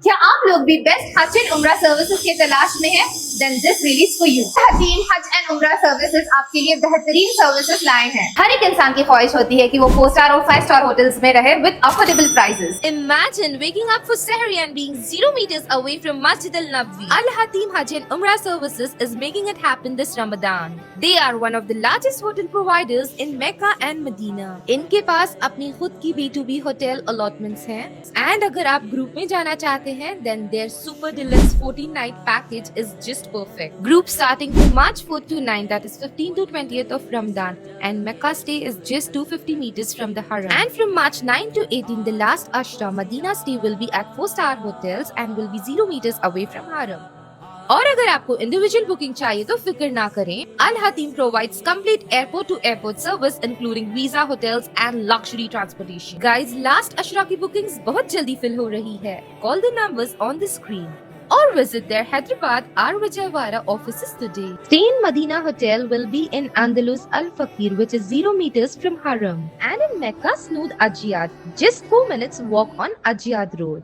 क्या आप लोग भी बेस्ट हज एंड उम्रा सर्विसेज की तलाश में हैं? Then this really is for you. हजीन हज एंड उम्रा सर्विसेज आपके लिए बेहतरीन सर्विसेज लाए हैं। हर एक इंसान की ख्वाहिश होती है कि वो 4 स्टार और 5 स्टार होटल्स में रहे with affordable prices. Imagine waking up for Sahri and being 0 meters away from Masjid Al Nabwi. Al Hatim Hajj and Umrah Services is making it happen this Ramadan. They are one of the largest hotel providers in Mecca and Medina. इनके पास अपनी खुद की B2B hotel allotments हैं and अगर आप group में जाना चाहते हैं then their super deluxe 14-night package is just perfect. Group starting from March 4th to 9th, that is 15th to 20th of Ramadan, and Mecca stay is just 250 meters from the Haram. And from March 9 to 18, the last Ashra Medina stay will be at 4-star hotels and will be 0 meters away from Haram. और अगर आपको individual booking चाहिए तो फिक्र ना करें, Al Hatim provides complete airport to airport service including visa, hotels and luxury transportation. Guys, last अशरा की बुकिंग्स बहुत जल्दी फिल हो रही है। Call the numbers on the screen or visit their Hyderabad or Vijayawada offices today. Stay in Medina Hotel will be in Andalus Al Fakir, which is 0 meters from Haram, and in Mecca Snood Ajiyad, just 4 minutes walk on Ajiyad Road.